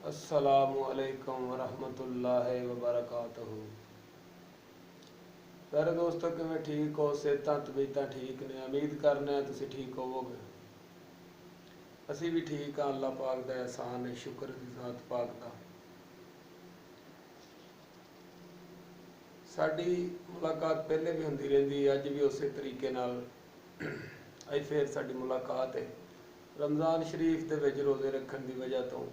अस्सलामुअलैकुम वरहमतुल्लाहि वबरकातुहू। प्यारे दोस्तों, किवें ठीक हो? सेहतां तबीयतां ठीक ने? उम्मीद करने तुसीं ठीक होवोगे। असीं भी ठीक हाँ। अल्लाह पाक दा एहसान है, शुक्र दी ज़ात पाक दा। साडी मुलाकात पहले भी हुंदी रहिंदी, अज भी उस तरीके नाल अज फिर साडी मुलाकात है। रमज़ान शरीफ दे विच रोज़े रखण दी वजह तो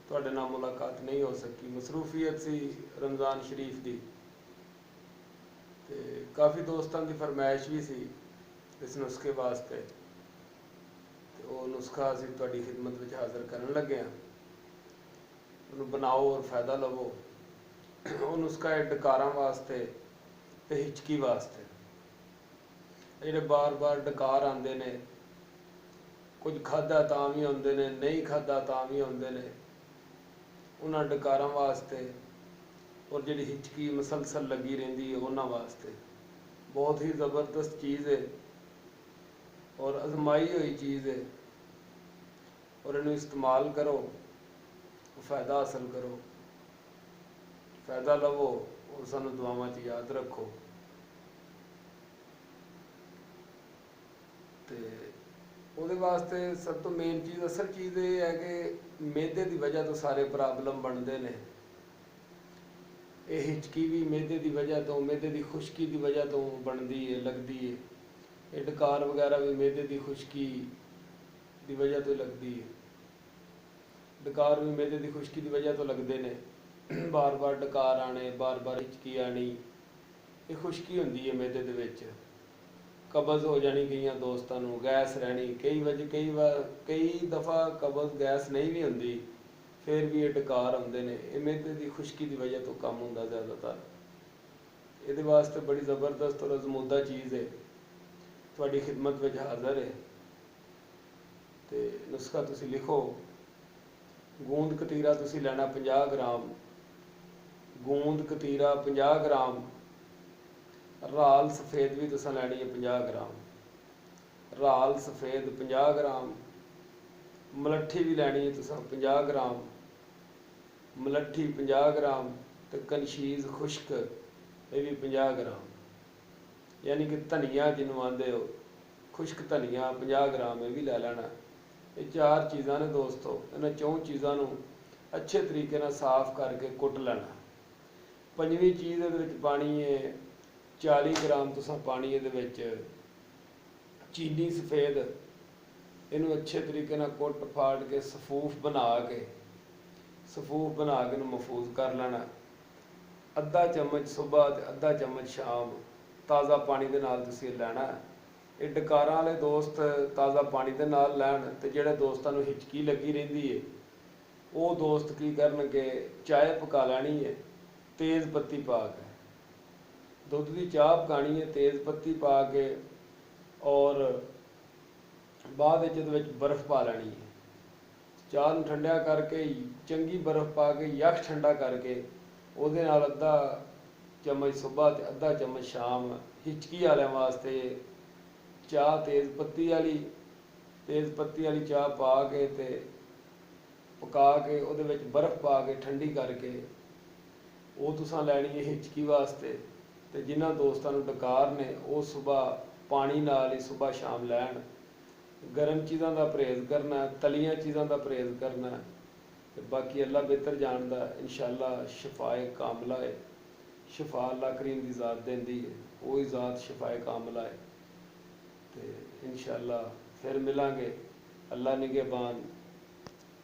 तुहाडे नाल मुलाकात नहीं हो सकी। मसरूफीयत सी रमज़ान शरीफ दी, ते काफ़ी दोस्तां दी फरमाइश भी सी इस नुस्खे वास्ते, ते वो नुस्खा असीं तुहाडी खिदमत विच हाज़र करन लगे हाँ। उहनूं बनाओ और फ़ायदा लवो। वो नुस्खा है डकारां वास्ते ते हिचकी वास्ते। जिहड़े बार बार डकार आंदे ने, कुछ खाधा तां भी आउंदे ने, नहीं खाधा तां भी आउंदे ने, उन्हां डकारां वास्ते और जिहड़ी हिचकी मसलसल लगी रहिंदी है उन्हां वास्ते बहुत ही ज़बरदस्त चीज़ है और आजमाई हुई चीज़ है। और इन्हूं इस्तेमाल करो, फ़ायदा हासिल करो, फ़ायदा लवो और सानूं दुआवां च याद रखो। ते ਉਹਦੇ ਵਾਸਤੇ ਸਭ ਤੋਂ ਮੇਨ ਚੀਜ਼, ਅਸਲ ਚੀਜ਼ ਇਹ ਹੈ ਕਿ ਮਿਹਦੇ ਦੀ ਵਜ੍ਹਾ ਤੋਂ ਸਾਰੇ ਪ੍ਰੋਬਲਮ ਬਣਦੇ ਨੇ। ਇਹ ਹਿਚਕੀ ਵੀ ਮਿਹਦੇ ਦੀ ਵਜ੍ਹਾ ਤੋਂ, ਮਿਹਦੇ ਦੀ ਖੁਸ਼ਕੀ ਦੀ ਵਜ੍ਹਾ ਤੋਂ ਬਣਦੀ ਹੈ, ਲੱਗਦੀ ਹੈ। ਇਹ ਡਕਾਰ ਵਗੈਰਾ ਵੀ ਮਿਹਦੇ ਦੀ ਖੁਸ਼ਕੀ ਦੀ ਵਜ੍ਹਾ ਤੋਂ ਲੱਗਦੀ ਹੈ। ਡਕਾਰ ਵੀ ਮਿਹਦੇ ਦੀ ਖੁਸ਼ਕੀ ਦੀ ਵਜ੍ਹਾ ਤੋਂ ਲੱਗਦੇ ਨੇ। ਬਾਰ ਬਾਰ ਡਕਾਰ ਆਣੇ, ਬਾਰ ਬਾਰ ਹਿਚਕੀ ਆਣੀ, ਇਹ ਖੁਸ਼ਕੀ ਹੁੰਦੀ ਹੈ ਮਿਹਦੇ ਦੇ ਵਿੱਚ। कबज़ हो जानी कई दोस्तों को, गैस रहनी, कई दफ़ा कबज़ गैस नहीं भी होंगी, फिर भी ये डकार आते हैं। ये मिहदे की खुशकी की वजह तो कम होंदा ज़्यादातर। ये वास्ते बड़ी ज़बरदस्त और अजमूदा चीज़ है, तुहाडी खिदमत में हाज़र है। तो नुस्खा तुसी लिखो। गूंद कतीरा तुसी लैना 50 ग्राम, गूंद कतीरा 50 ग्राम। राल सफ़ेद भी तुसां लैनी है 50 ग्राम, राल सफ़ेद 50 ग्राम। मलट्ठी भी लैनी है तुसां 50 ग्राम, मलट्ठी 50 ग्राम। तो कनशीज़ खुश्क ये भी 50 ग्राम, यानी कि धनिया जिन्हों आंदे हो, खुश्क धनिया 50 ग्राम, ये भी लै लैना। ये 4 चीज़ां ने दोस्तों। इन्हां 4 चीज़ां नूं अच्छे तरीके नाल साफ करके कुट लेना। 5वीं चीज़ इहदे विच पानी है 40 ग्राम तुसां पानी ये चीनी सफ़ेद। इनू अच्छे तरीके नाल कुट फाड़ के सफूफ बना के महफूज कर लेना। अद्धा चम्मच सुबह ते अद्धा चम्मच शाम ताज़ा पानी दे नाल तुसीं लैना। ये डकारां वाले दोस्त ताज़ा पानी दे नाल लैण, ते जिहड़े दोस्तां नूं हिचकी लगी रहिंदी है वो दोस्त की करनगे, चाय पका लैनी है तेज़ पत्ती पा के। दुध की चाह पकानी है तेज़ पत्ती पा के, और बाद बर्फ़ पा लैनी है। चाह नूं ठंडिया करके चंगी बर्फ़ पा के यख ठंडा करके उहदे नाल अद्धा चम्मच सुबह ते अद्धा चम्मच शाम हिचकी वालियां वास्ते चाह तेज़ पत्ती वाली चाह पा के ते पका के उहदे विच बर्फ़ पा के ठंडी करके वो तुसां लैनी है हिचकी वास्ते। तो जिन्होंने दोस्तों को डकार ने वो सुबह पानी नाल ही सुबह शाम लैन। गर्म चीज़ों का परहेज़ करना, तलियां चीज़ों का परहेज़ करना। तो बाकी अल्लाह बेहतर जानता। इंशाअल्लाह शफाए कामला है। शफा अल्लाह करीम की ज़ात देंदी है, वही ज़ात शफाए कामला है। तो इंशाअल्लाह फिर मिलांगे। अल्लाह निगहबान।